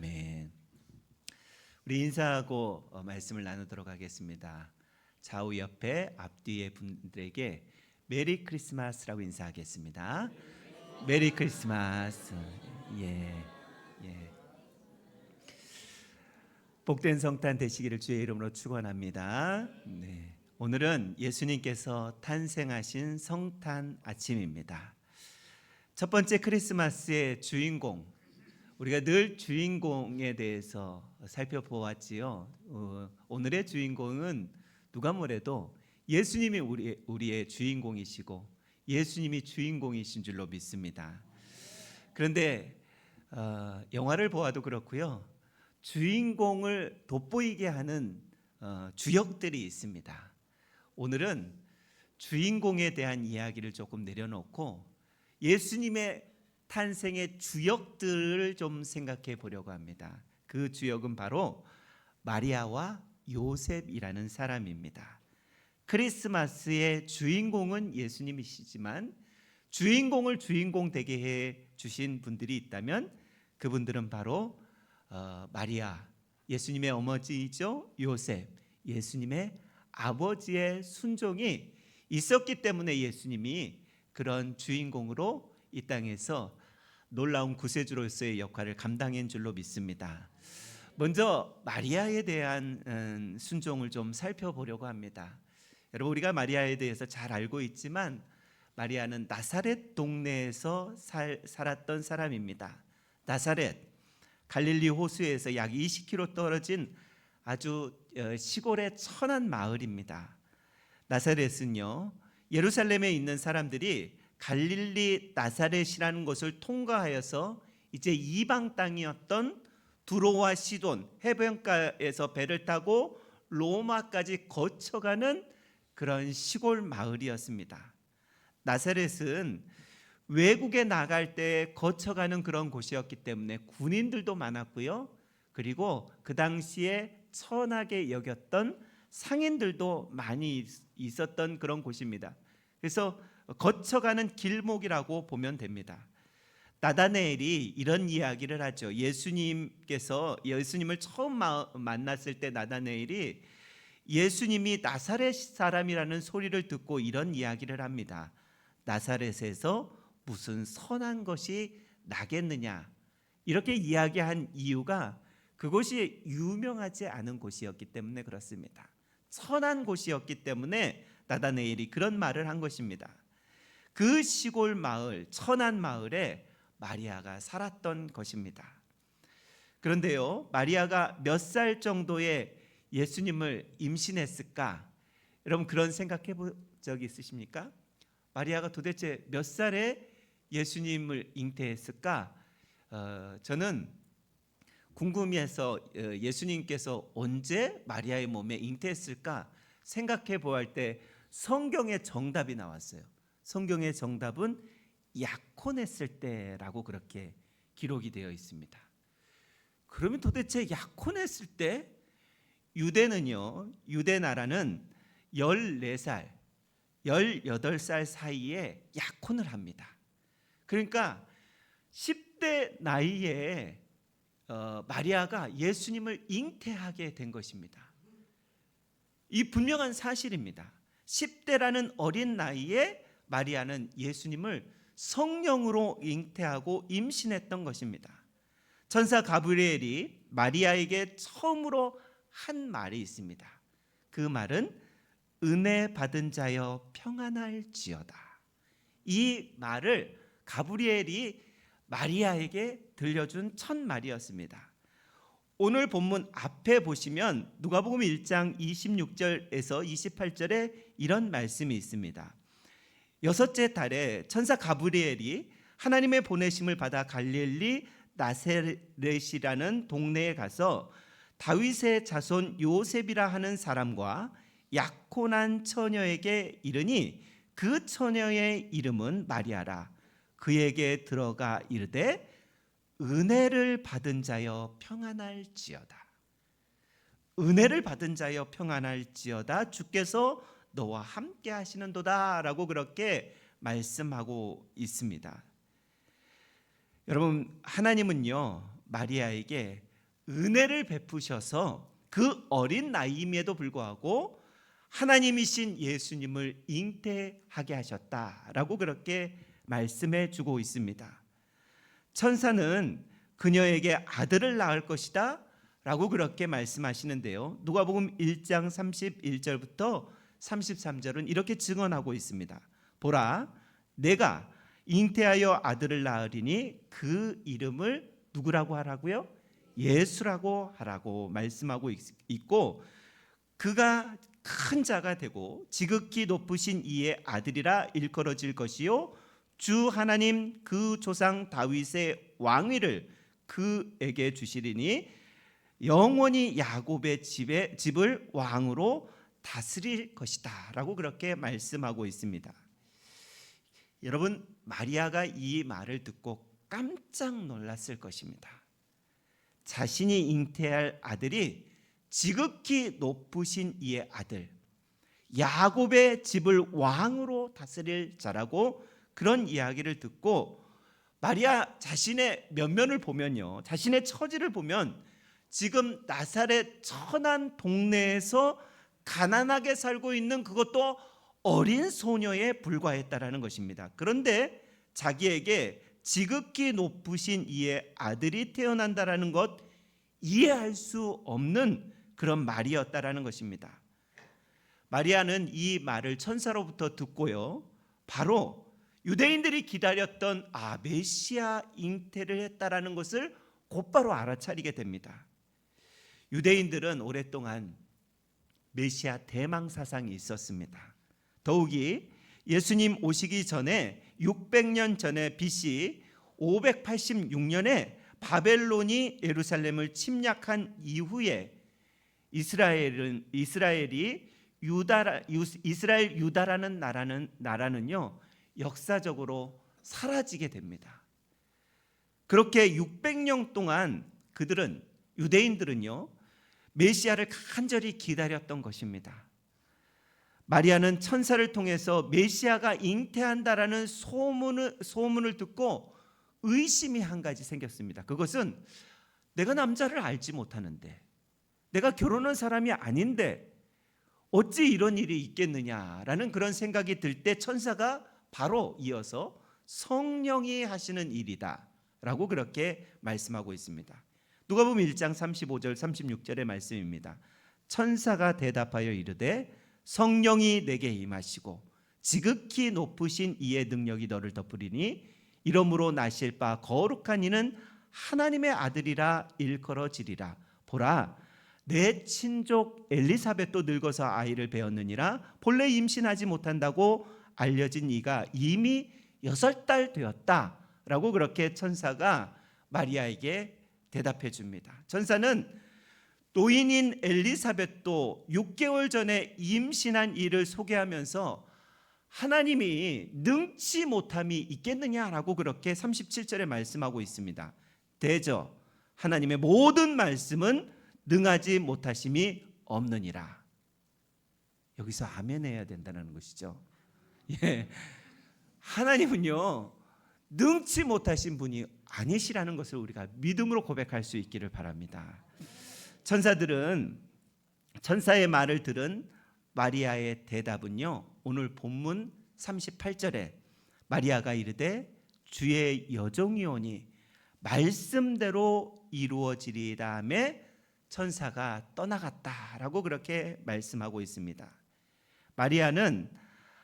아멘. 우리 인사하고 말씀을 나누도록 하겠습니다. 좌우 옆에 앞뒤의 분들에게 메리 크리스마스라고 인사하겠습니다. 메리 크리스마스. 예. 복된 성탄 되시기를 주의 이름으로 축원합니다. 네. 오늘은 예수님께서 탄생하신 성탄 아침입니다. 첫 번째 크리스마스의 주인공, 우리가 늘 주인공에 대해서 살펴보았지요. 오늘의 주인공은 누가 뭐래도 예수님이 우리의 주인공이시고 예수님이 주인공이신 줄로 믿습니다. 그런데 영화를 보아도 그렇고요, 주인공을 돋보이게 하는 주역들이 있습니다. 오늘은 주인공에 대한 이야기를 조금 내려놓고 예수님의 탄생의 주역들을 좀 생각해 보려고 합니다. 그 주역은 바로 마리아와 요셉이라는 사람입니다. 크리스마스의 주인공은 예수님이시지만 주인공을 주인공 되게 해 주신 분들이 있다면 그분들은 바로 마리아, 예수님의 어머니이죠. 요셉, 예수님의 아버지의 순종이 있었기 때문에 예수님이 그런 주인공으로 이 땅에서 놀라운 구세주로서의 역할을 감당한 줄로 믿습니다. 먼저 마리아에 대한 순종을 좀 살펴보려고 합니다. 여러분, 우리가 마리아에 대해서 잘 알고 있지만 마리아는 나사렛 동네에서 살았던 사람입니다. 나사렛, 갈릴리 호수에서 약 20km 떨어진 아주 시골의 천한 마을입니다. 나사렛은요, 예루살렘에 있는 사람들이 갈릴리 나사렛이라는 곳을 통과하여서 이제 이방 땅이었던 두로와 시돈 해변가에서 배를 타고 로마까지 거쳐가는 그런 시골 마을이었습니다. 나사렛은 외국에 나갈 때 거쳐가는 그런 곳이었기 때문에 군인들도 많았고요, 그리고 그 당시에 천하게 여겼던 상인들도 많이 있었던 그런 곳입니다. 그래서 거쳐가는 길목이라고 보면 됩니다. 나다나엘이 이런 이야기를 하죠. 예수님을 처음 만났을 때 나다나엘이 예수님이 나사렛 사람이라는 소리를 듣고 이런 이야기를 합니다. 나사렛에서 무슨 선한 것이 나겠느냐, 이렇게 이야기한 이유가 그곳이 유명하지 않은 곳이었기 때문에 그렇습니다. 선한 곳이었기 때문에 나다나엘이 그런 말을 한 것입니다. 그 시골 마을, 천한 마을에 마리아가 살았던 것입니다. 그런데요, 마리아가 몇 살 정도에 예수님을 임신했을까? 여러분, 그런 생각해 본 적이 있으십니까? 마리아가 도대체 몇 살에 예수님을 잉태했을까? 저는 궁금해서 예수님께서 언제 마리아의 몸에 잉태했을까 생각해 보았을 때 성경의 정답이 나왔어요. 성경의 정답은 약혼했을 때라고 그렇게 기록이 되어 있습니다. 그러면 도대체 약혼했을 때, 유대 나라는 14살, 18살 사이에 약혼을 합니다. 그러니까 10대 나이에 마리아가 예수님을 잉태하게 된 것입니다. 이 분명한 사실입니다. 10대라는 어린 나이에 마리아는 예수님을 성령으로 잉태하고 임신했던 것입니다. 천사 가브리엘이 마리아에게 처음으로 한 말이 있습니다. 그 말은 은혜 받은 자여 평안할지어다. 이 말을 가브리엘이 마리아에게 들려준 첫 말이었습니다. 오늘 본문 앞에 보시면 누가복음 1장 26절에서 28절에 이런 말씀이 있습니다. 여섯째 달에 천사 가브리엘이 하나님의 보내심을 받아 갈릴리 나사렛이라는 동네에 가서 다윗의 자손 요셉이라 하는 사람과 약혼한 처녀에게 이르니 그 처녀의 이름은 마리아라. 그에게 들어가 이르되 은혜를 받은 자여 평안할지어다. 은혜를 받은 자여 평안할지어다. 주께서 너와 함께 하시는도다 라고 그렇게 말씀하고 있습니다. 여러분, 하나님은요 마리아에게 은혜를 베푸셔서 그 어린 나이임에도 불구하고 하나님이신 예수님을 잉태하게 하셨다라고 그렇게 말씀해 주고 있습니다. 천사는 그녀에게 아들을 낳을 것이다 라고 그렇게 말씀하시는데요, 누가복음 1장 31절부터 33절은 이렇게 증언하고 있습니다. 보라, 내가 잉태하여 아들을 낳으리니 그 이름을 누구라고 하라고요? 예수라고 하라고 말씀하고 있고, 그가 큰 자가 되고 지극히 높으신 이의 아들이라 일컬어질 것이요 주 하나님 그 조상 다윗의 왕위를 그에게 주시리니 영원히 야곱의 집을 왕으로 다스릴 것이다 라고 그렇게 말씀하고 있습니다. 여러분, 마리아가 이 말을 듣고 깜짝 놀랐을 것입니다. 자신이 잉태할 아들이 지극히 높으신 이의 아들, 야곱의 집을 왕으로 다스릴 자라고 그런 이야기를 듣고, 마리아 자신의 면면을 보면요, 자신의 처지를 보면 지금 나사렛 천한 동네에서 가난하게 살고 있는 그것도 어린 소녀에 불과했다라는 것입니다. 그런데 자기에게 지극히 높으신 이의 아들이 태어난다라는 것, 이해할 수 없는 그런 말이었다라는 것입니다. 마리아는 이 말을 천사로부터 듣고요, 바로 유대인들이 기다렸던 메시아 잉태를 했다라는 것을 곧바로 알아차리게 됩니다. 유대인들은 오랫동안 메시아 대망 사상이 있었습니다. 더욱이 예수님 오시기 전에 600년 전에 BC 586년에 바벨론이 예루살렘을 침략한 이후에 이스라엘 유다라는 나라는요 역사적으로 사라지게 됩니다. 그렇게 600년 동안 유대인들은요 메시아를 간절히 기다렸던 것입니다. 마리아는 천사를 통해서 메시아가 잉태한다라는 소문을 듣고 의심이 한 가지 생겼습니다. 그것은 내가 남자를 알지 못하는데, 내가 결혼한 사람이 아닌데 어찌 이런 일이 있겠느냐라는 그런 생각이 들 때 천사가 바로 이어서 성령이 하시는 일이다 라고 그렇게 말씀하고 있습니다. 누가복음 1장 35절 36절의 말씀입니다. 천사가 대답하여 이르되 성령이 내게 임하시고 지극히 높으신 이의 능력이 너를 덮으리니 이러므로 나실 바 거룩한 이는 하나님의 아들이라 일컬어지리라. 보라, 내 친족 엘리사벳도 늙어서 아이를 배었느니라. 본래 임신하지 못한다고 알려진 이가 이미 6달 되었다 라고 그렇게 천사가 마리아에게 대답해 줍니다. 천사는 노인인 엘리사벳도 6개월 전에 임신한 이를 소개하면서 하나님이 능치 못함이 있겠느냐라고 그렇게 37절에 말씀하고 있습니다. 대저 하나님의 모든 말씀은 능하지 못하심이 없느니라. 여기서 아멘 해야 된다는 것이죠. 예, 하나님은요 능치 못하신 분이 아니시라는 것을 우리가 믿음으로 고백할 수 있기를 바랍니다. 천사의 말을 들은 마리아의 대답은요, 오늘 본문 38절에 마리아가 이르되 주의 여종이오니 말씀대로 이루어지리라 하며 천사가 떠나갔다라고 그렇게 말씀하고 있습니다. 마리아는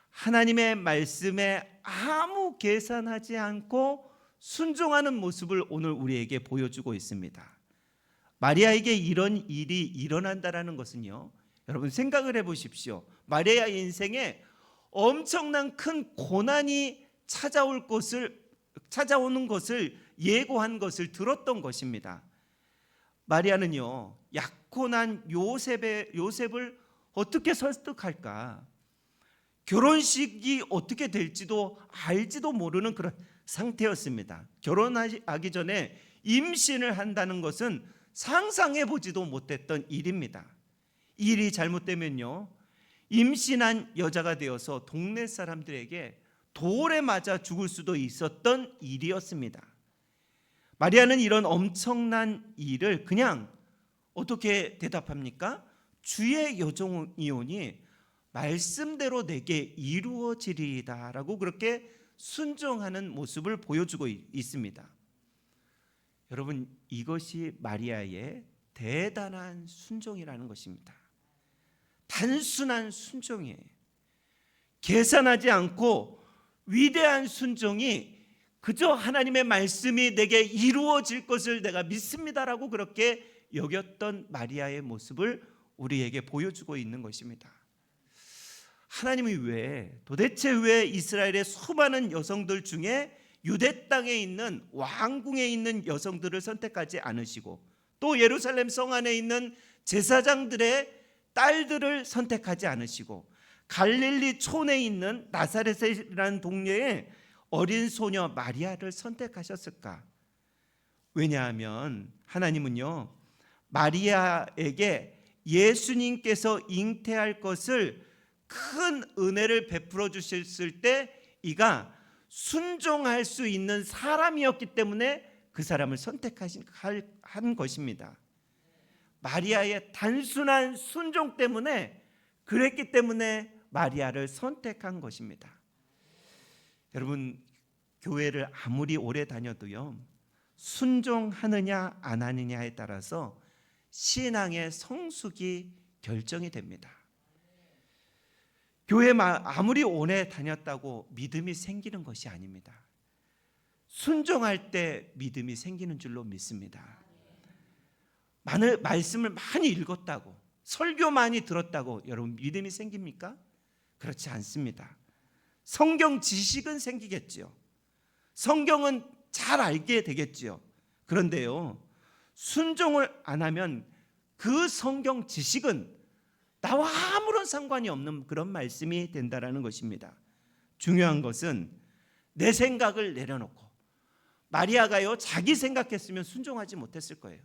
하나님의 말씀에 아무 계산하지 않고 순종하는 모습을 오늘 우리에게 보여주고 있습니다. 마리아에게 이런 일이 일어난다라는 것은요, 여러분 생각을 해보십시오. 마리아의 인생에 엄청난 큰 고난이 찾아오는 것을 예고한 것을 들었던 것입니다. 마리아는요 약혼한 요셉을 어떻게 설득할까, 결혼식이 어떻게 될지도 알지도 모르는 그런 상태였습니다. 결혼하기 전에 임신을 한다는 것은 상상해 보지도 못했던 일입니다. 이 일이 잘못되면요 임신한 여자가 되어서 동네 사람들에게 돌에 맞아 죽을 수도 있었던 일이었습니다. 마리아는 이런 엄청난 일을 그냥 어떻게 대답합니까? 주의 여종이오니 말씀대로 내게 이루어지리이다라고 그렇게 순종하는 모습을 보여주고 있습니다. 여러분, 이것이 마리아의 대단한 순종이라는 것입니다. 단순한 순종이에요. 계산하지 않고 위대한 순종이 그저 하나님의 말씀이 내게 이루어질 것을 내가 믿습니다라고 그렇게 여겼던 마리아의 모습을 우리에게 보여주고 있는 것입니다. 하나님이 도대체 왜 이스라엘의 수많은 여성들 중에 유대 땅에 있는 왕궁에 있는 여성들을 선택하지 않으시고 또 예루살렘 성 안에 있는 제사장들의 딸들을 선택하지 않으시고 갈릴리 촌에 있는 나사렛이라는 동네에 어린 소녀 마리아를 선택하셨을까? 왜냐하면 하나님은요, 마리아에게 예수님께서 잉태할 것을 큰 은혜를 베풀어 주셨을 때 이가 순종할 수 있는 사람이었기 때문에 그 사람을 선택한 것입니다. 마리아의 단순한 순종 때문에 그랬기 때문에 마리아를 선택한 것입니다. 여러분, 교회를 아무리 오래 다녀도요, 순종하느냐 안 하느냐에 따라서 신앙의 성숙이 결정이 됩니다. 교회 아무리 오래 다녔다고 믿음이 생기는 것이 아닙니다. 순종할 때 믿음이 생기는 줄로 믿습니다. 말씀을 많이 읽었다고, 설교 많이 들었다고 여러분 믿음이 생깁니까? 그렇지 않습니다. 성경 지식은 생기겠지요. 성경은 잘 알게 되겠지요. 그런데요, 순종을 안 하면 그 성경 지식은 나와 아무런 상관이 없는 그런 말씀이 된다라는 것입니다. 중요한 것은 내 생각을 내려놓고, 마리아가요 자기 생각했으면 순종하지 못했을 거예요.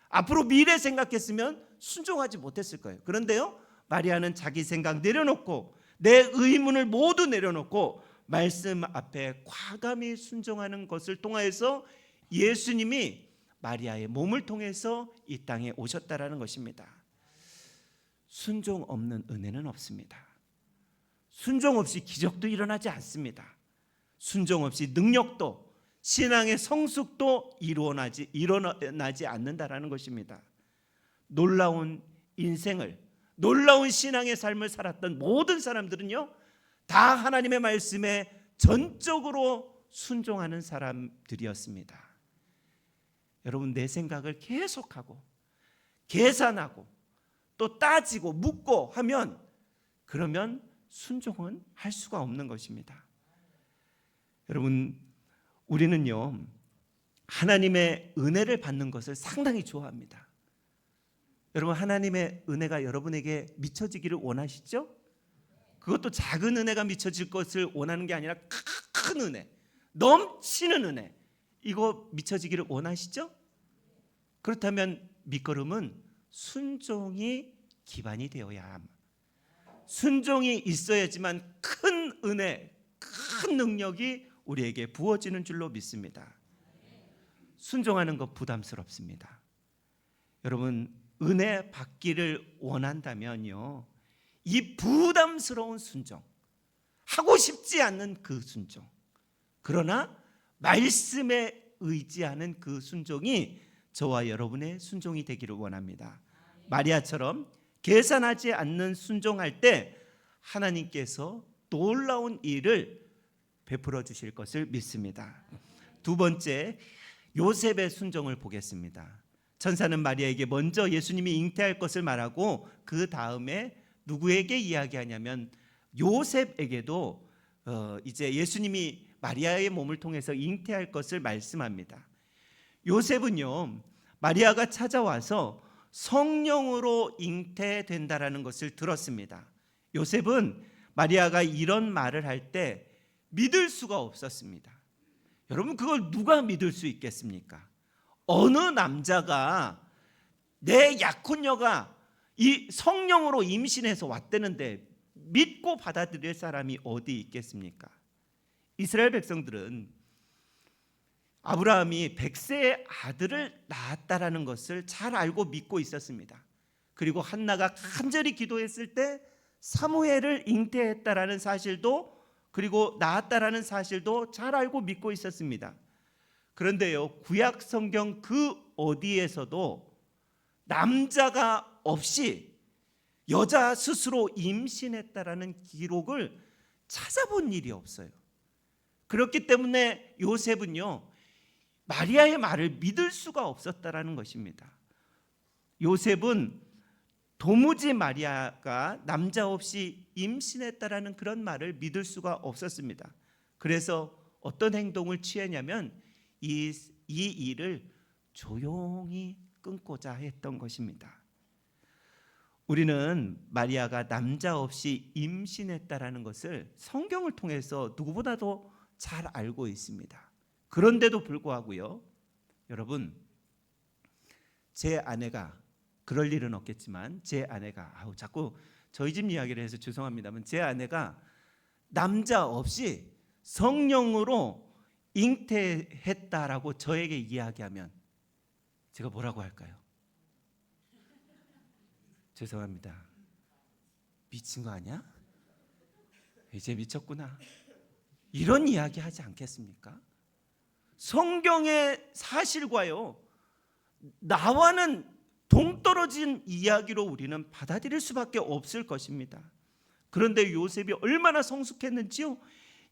앞으로 미래 생각했으면 순종하지 못했을 거예요. 그런데요, 마리아는 자기 생각 내려놓고 내 의문을 모두 내려놓고 말씀 앞에 과감히 순종하는 것을 통하여서 예수님이 마리아의 몸을 통해서 이 땅에 오셨다라는 것입니다. 순종 없는 은혜는 없습니다. 순종 없이 기적도 일어나지 않습니다. 순종 없이 능력도, 신앙의 성숙도 일어나지 않는다라는 것입니다. 놀라운 인생을, 놀라운 신앙의 삶을 살았던 모든 사람들은요, 다 하나님의 말씀에 전적으로 순종하는 사람들이었습니다. 여러분, 내 생각을 계속하고 계산하고 또 따지고 묻고 하면, 그러면 순종은 할 수가 없는 것입니다. 여러분, 우리는요, 하나님의 은혜를 받는 것을 상당히 좋아합니다. 여러분, 하나님의 은혜가 여러분에게 미쳐지기를 원하시죠? 그것도 작은 은혜가 미쳐질 것을 원하는 게 아니라 큰 은혜, 넘치는 은혜, 이거 미쳐지기를 원하시죠? 그렇다면 밑거름은 순종이 기반이 되어야 합니다. 순종이 있어야지만 큰 은혜, 큰 능력이 우리에게 부어지는 줄로 믿습니다. 순종하는 것 부담스럽습니다. 여러분, 은혜 받기를 원한다면요, 이 부담스러운 순종, 하고 싶지 않는 그 순종, 그러나 말씀에 의지하는 그 순종이 저와 여러분의 순종이 되기를 원합니다. 마리아처럼 계산하지 않는 순종할 때 하나님께서 놀라운 일을 베풀어 주실 것을 믿습니다. 두 번째, 요셉의 순종을 보겠습니다. 천사는 마리아에게 먼저 예수님이 잉태할 것을 말하고 그 다음에 누구에게 이야기하냐면 요셉에게도 이제 예수님이 마리아의 몸을 통해서 잉태할 것을 말씀합니다. 요셉은요, 마리아가 찾아와서 성령으로 잉태된다라는 것을 들었습니다. 요셉은 마리아가 이런 말을 할 때 믿을 수가 없었습니다. 여러분, 그걸 누가 믿을 수 있겠습니까? 어느 남자가 내 약혼녀가 이 성령으로 임신해서 왔다는데 믿고 받아들일 사람이 어디 있겠습니까? 이스라엘 백성들은 아브라함이 100세의 아들을 낳았다라는 것을 잘 알고 믿고 있었습니다. 그리고 한나가 간절히 기도했을 때 사무엘을 잉태했다라는 사실도, 그리고 낳았다라는 사실도 잘 알고 믿고 있었습니다. 그런데요, 구약 성경 그 어디에서도 남자가 없이 여자 스스로 임신했다라는 기록을 찾아본 일이 없어요. 그렇기 때문에 요셉은요, 마리아의 말을 믿을 수가 없었다라는 것입니다. 요셉은 도무지 마리아가 남자 없이 임신했다라는 그런 말을 믿을 수가 없었습니다. 그래서 어떤 행동을 취했냐면 이 일을 조용히 끊고자 했던 것입니다. 우리는 마리아가 남자 없이 임신했다라는 것을 성경을 통해서 누구보다도 잘 알고 있습니다. 그런데도 불구하고요, 여러분, 제 아내가, 그럴 일은 없겠지만 제 아내가, 자꾸 저희 집 이야기를 해서 죄송합니다만, 제 아내가 남자 없이 성령으로 잉태했다라고 저에게 이야기하면 제가 뭐라고 할까요? 죄송합니다. 미친 거 아니야? 이제 미쳤구나. 이런 이야기 하지 않겠습니까? 성경의 사실과요, 나와는 동떨어진 이야기로 우리는 받아들일 수밖에 없을 것입니다. 그런데 요셉이 얼마나 성숙했는지요,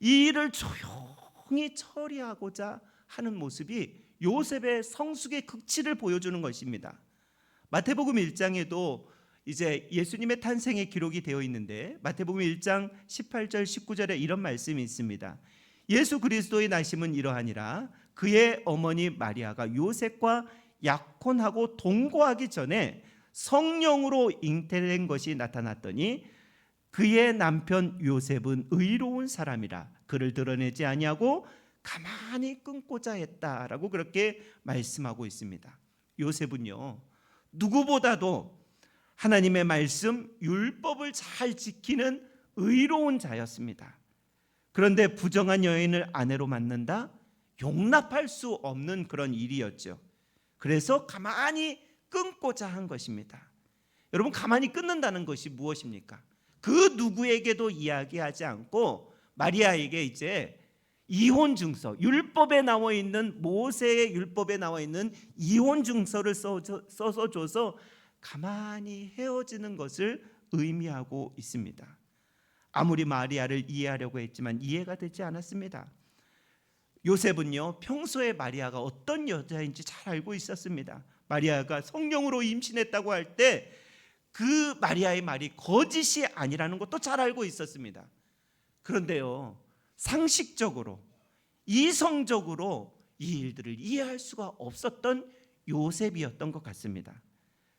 이 일을 조용히 처리하고자 하는 모습이 요셉의 성숙의 극치를 보여주는 것입니다. 마태복음 1장에도 이제 예수님의 탄생의 기록이 되어 있는데, 마태복음 1장 18절 19절에 이런 말씀이 있습니다. 예수 그리스도의 나심은 이러하니라. 그의 어머니 마리아가 요셉과 약혼하고 동거하기 전에 성령으로 잉태된 것이 나타났더니 그의 남편 요셉은 의로운 사람이라 그를 드러내지 아니하고 가만히 끊고자 했다라고 그렇게 말씀하고 있습니다. 요셉은요, 누구보다도 하나님의 말씀, 율법을 잘 지키는 의로운 자였습니다. 그런데 부정한 여인을 아내로 만난다? 용납할 수 없는 그런 일이었죠. 그래서 가만히 끊고자 한 것입니다. 여러분, 가만히 끊는다는 것이 무엇입니까? 그 누구에게도 이야기하지 않고 마리아에게 이제 이혼 증서, 율법에 나와 있는, 모세의 율법에 나와 있는 이혼 증서를 써서 줘서 가만히 헤어지는 것을 의미하고 있습니다. 아무리 마리아를 이해하려고 했지만 이해가 되지 않았습니다. 요셉은요, 평소에 마리아가 어떤 여자인지 잘 알고 있었습니다. 마리아가 성령으로 임신했다고 할 때 그 마리아의 말이 거짓이 아니라는 것도 잘 알고 있었습니다. 그런데요, 상식적으로, 이성적으로 이 일들을 이해할 수가 없었던 요셉이었던 것 같습니다.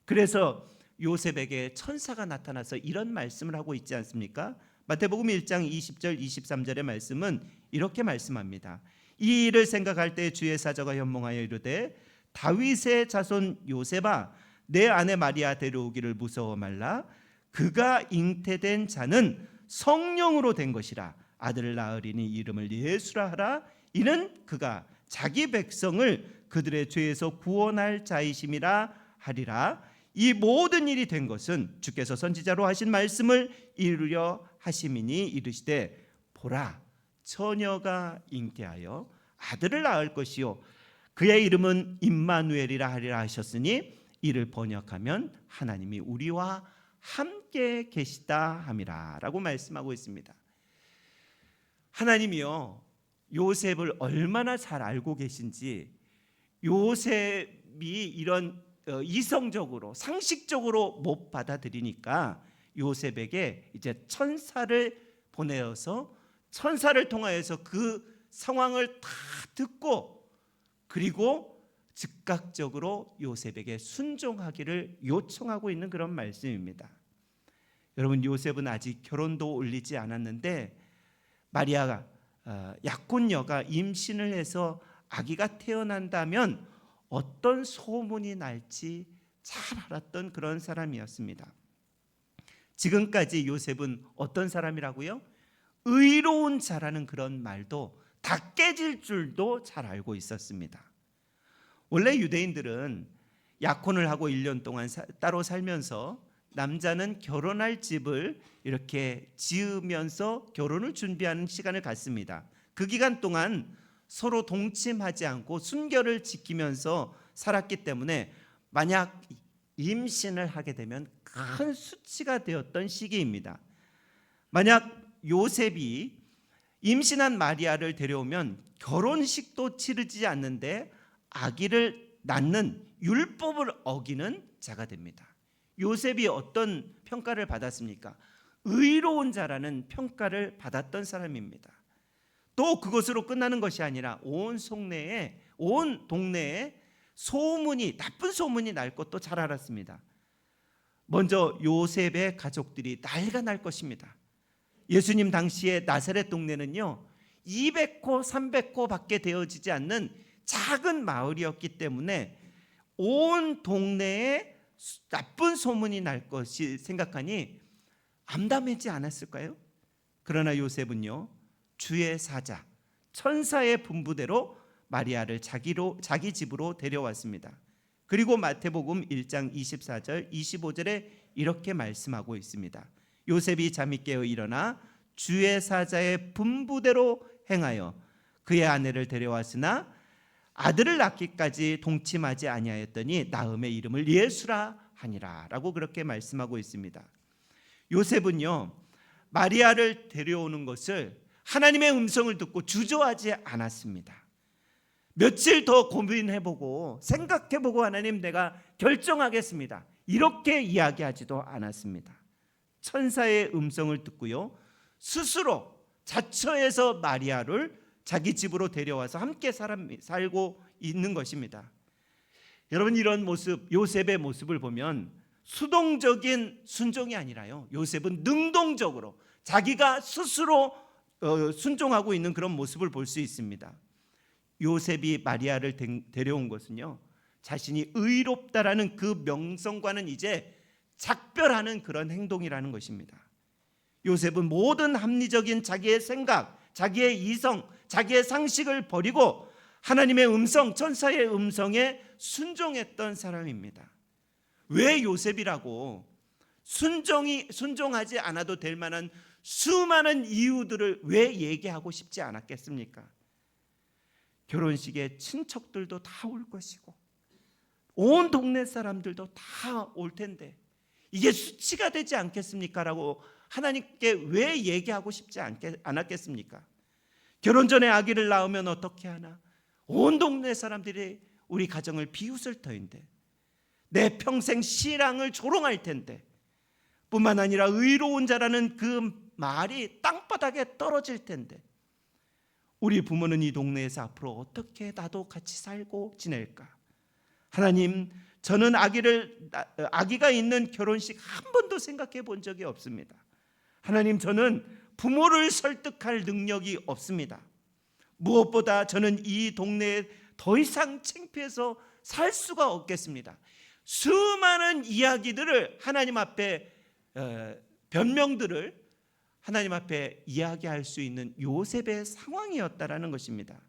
그래서 요셉에게 천사가 나타나서 이런 말씀을 하고 있지 않습니까? 마태복음 1장 20절 23절의 말씀은 이렇게 말씀합니다. 이 일을 생각할 때 주의 사자가 현몽하여 이르되 다윗의 자손 요셉아, 내 아내 마리아 데려오기를 무서워 말라. 그가 잉태된 자는 성령으로 된 것이라. 아들을 낳으리니 이름을 예수라 하라. 이는 그가 자기 백성을 그들의 죄에서 구원할 자이심이라 하리라. 이 모든 일이 된 것은 주께서 선지자로 하신 말씀을 이루려 하심이니 이르시되 보라, 처녀가 잉태하여 아들을 낳을 것이요 그의 이름은 임마누엘이라 하리라 하셨으니 이를 번역하면 하나님이 우리와 함께 계시다 함이라 라고 말씀하고 있습니다. 하나님이요, 요셉을 얼마나 잘 알고 계신지, 요셉이 이런 이성적으로, 상식적으로 못 받아들이니까 요셉에게 이제 천사를 보내어서 천사를 통하여서 그 상황을 다 듣고, 그리고 즉각적으로 요셉에게 순종하기를 요청하고 있는 그런 말씀입니다. 여러분, 요셉은 아직 결혼도 올리지 않았는데 마리아가 약혼녀가 임신을 해서 아기가 태어난다면 어떤 소문이 날지 잘 알았던 그런 사람이었습니다. 지금까지 요셉은 어떤 사람이라고요? 의로운 자라는 그런 말도 다 깨질 줄도 잘 알고 있었습니다. 원래 유대인들은 약혼을 하고 1년 동안 따로 살면서 남자는 결혼할 집을 이렇게 지으면서 결혼을 준비하는 시간을 갖습니다. 그 기간 동안 서로 동침하지 않고 순결을 지키면서 살았기 때문에 만약 임신을 하게 되면 큰 수치가 되었던 시기입니다. 만약 요셉이 임신한 마리아를 데려오면 결혼식도 치르지 않는데 아기를 낳는 율법을 어기는 자가 됩니다. 요셉이 어떤 평가를 받았습니까? 의로운 자라는 평가를 받았던 사람입니다. 또 그것으로 끝나는 것이 아니라 온 동네에 나쁜 소문이 날 것도 잘 알았습니다. 먼저 요셉의 가족들이 난리가 날 것입니다. 예수님 당시에 나사렛 동네는요 200호 300호 밖에 되어지지 않는 작은 마을이었기 때문에 온 동네에 나쁜 소문이 날 것이 생각하니 암담하지 않았을까요? 그러나 요셉은요 주의 사자 천사의 분부대로 마리아를 자기 집으로 데려왔습니다. 그리고 마태복음 1장 24절 25절에 이렇게 말씀하고 있습니다. 요셉이 잠이 깨어 일어나 주의 사자의 분부대로 행하여 그의 아내를 데려왔으나 아들을 낳기까지 동침하지 아니하였더니 나음의 이름을 예수라 하니라 라고 그렇게 말씀하고 있습니다. 요셉은요 마리아를 데려오는 것을 하나님의 음성을 듣고 주저하지 않았습니다. 며칠 더 고민해보고 생각해보고 하나님 내가 결정하겠습니다 이렇게 이야기하지도 않았습니다. 천사의 음성을 듣고요 스스로 자처해서 마리아를 자기 집으로 데려와서 함께 살고 있는 것입니다. 여러분 이런 모습 요셉의 모습을 보면 수동적인 순종이 아니라요 요셉은 능동적으로 자기가 스스로 순종하고 있는 그런 모습을 볼 수 있습니다. 요셉이 마리아를 데려온 것은요 자신이 의롭다라는 그 명성과는 이제 작별하는 그런 행동이라는 것입니다. 요셉은 모든 합리적인 자기의 생각, 자기의 이성, 자기의 상식을 버리고 하나님의 음성, 천사의 음성에 순종했던 사람입니다. 왜 요셉이라고 순종하지 않아도 될 만한 수많은 이유들을 왜 얘기하고 싶지 않았겠습니까? 결혼식에 친척들도 다 올 것이고 온 동네 사람들도 다 올 텐데 이게 수치가 되지 않겠습니까? 라고 하나님께 왜 얘기하고 싶지 않았겠습니까? 결혼 전에 아기를 낳으면 어떻게 하나? 온 동네 사람들이 우리 가정을 비웃을 터인데 내 평생 신앙을 조롱할 텐데 뿐만 아니라 의로운 자라는 그 말이 땅바닥에 떨어질 텐데 우리 부모는 이 동네에서 앞으로 어떻게 나도 같이 살고 지낼까? 하나님, 저는 아기가 있는 결혼식 한 번도 생각해 본 적이 없습니다. 하나님, 저는 부모를 설득할 능력이 없습니다. 무엇보다 저는 이 동네에 더 이상 창피해서 살 수가 없겠습니다. 수많은 이야기들을 하나님 앞에 변명들을 하나님 앞에 이야기할 수 있는 요셉의 상황이었다라는 것입니다.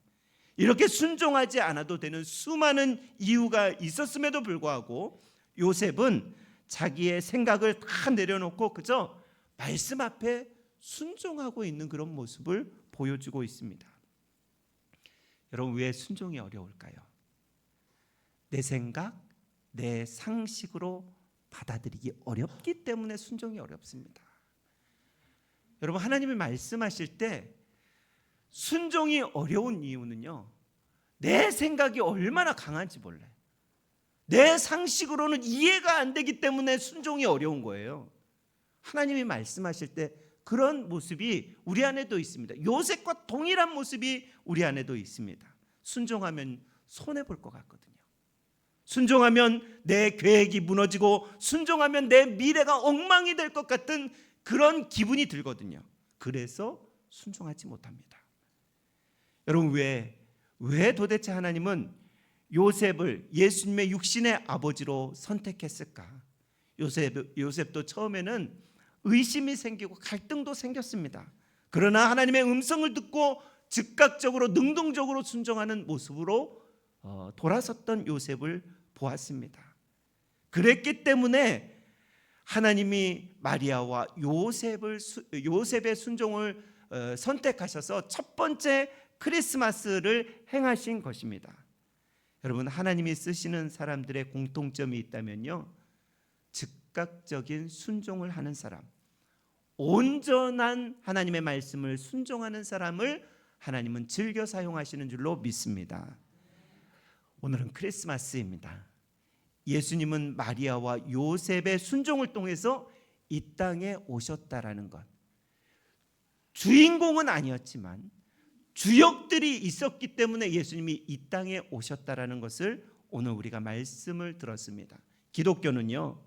이렇게 순종하지 않아도 되는 수많은 이유가 있었음에도 불구하고 요셉은 자기의 생각을 다 내려놓고 그저 말씀 앞에 순종하고 있는 그런 모습을 보여주고 있습니다. 여러분, 왜 순종이 어려울까요? 내 생각, 내 상식으로 받아들이기 어렵기 때문에 순종이 어렵습니다. 여러분, 하나님이 말씀하실 때 순종이 어려운 이유는요, 내 생각이 얼마나 강한지 몰라요. 내 상식으로는 이해가 안 되기 때문에 순종이 어려운 거예요. 하나님이 말씀하실 때 그런 모습이 우리 안에도 있습니다. 요셉과 동일한 모습이 우리 안에도 있습니다. 순종하면 손해볼 것 같거든요. 순종하면 내 계획이 무너지고 순종하면 내 미래가 엉망이 될 것 같은 그런 기분이 들거든요. 그래서 순종하지 못합니다. 여러분, 왜 도대체 하나님은 요셉을 예수님의 육신의 아버지로 선택했을까? 요셉도 처음에는 의심이 생기고 갈등도 생겼습니다. 그러나 하나님의 음성을 듣고 즉각적으로 능동적으로 순종하는 모습으로 돌아섰던 요셉을 보았습니다. 그랬기 때문에 하나님이 마리아와 요셉의 순종을 선택하셔서 첫 번째 크리스마스를 행하신 것입니다. 여러분, 하나님이 쓰시는 사람들의 공통점이 있다면요, 즉각적인 순종을 하는 사람, 온전한 하나님의 말씀을 순종하는 사람을 하나님은 즐겨 사용하시는 줄로 믿습니다. 오늘은 크리스마스입니다. 예수님은 마리아와 요셉의 순종을 통해서 이 땅에 오셨다라는 것, 주인공은 아니었지만 주역들이 있었기 때문에 예수님이 이 땅에 오셨다라는 것을 오늘 우리가 말씀을 들었습니다. 기독교는요,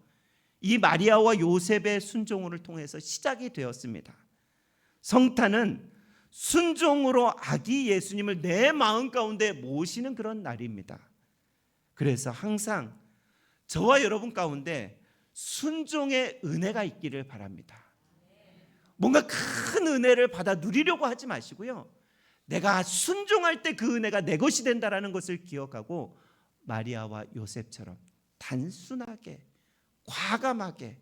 이 마리아와 요셉의 순종을 통해서 시작이 되었습니다. 성탄은 순종으로 아기 예수님을 내 마음 가운데 모시는 그런 날입니다. 그래서 항상 저와 여러분 가운데 순종의 은혜가 있기를 바랍니다. 뭔가 큰 은혜를 받아 누리려고 하지 마시고요, 내가 순종할 때 그 은혜가 내 것이 된다라는 것을 기억하고 마리아와 요셉처럼 단순하게, 과감하게,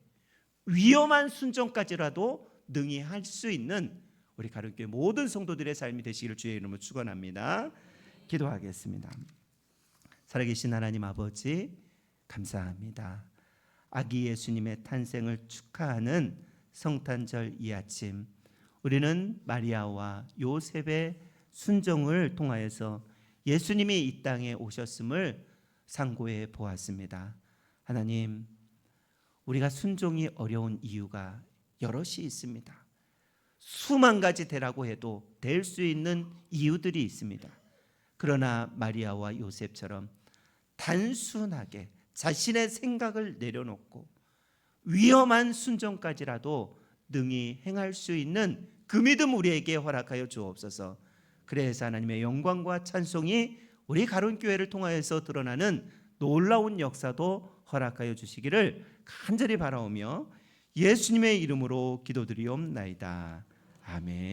위험한 순종까지라도 능히 할 수 있는 우리 가론교회 모든 성도들의 삶이 되시기를 주의 이름으로 축원합니다. 기도하겠습니다. 살아계신 하나님 아버지, 감사합니다. 아기 예수님의 탄생을 축하하는 성탄절 이 아침, 우리는 마리아와 요셉의 순종을 통하여서 예수님이 이 땅에 오셨음을 상고해 보았습니다. 하나님, 우리가 순종이 어려운 이유가 여럿이 있습니다. 수만 가지 되라고 해도 될 수 있는 이유들이 있습니다. 그러나 마리아와 요셉처럼 단순하게 자신의 생각을 내려놓고 위험한 순종까지라도 능히 행할 수 있는 그 믿음 우리에게 허락하여 주옵소서. 그래서 하나님의 영광과 찬송이 우리 가론교회를 통하여서 드러나는 놀라운 역사도 허락하여 주시기를 간절히 바라오며 예수님의 이름으로 기도드리옵나이다. 아멘.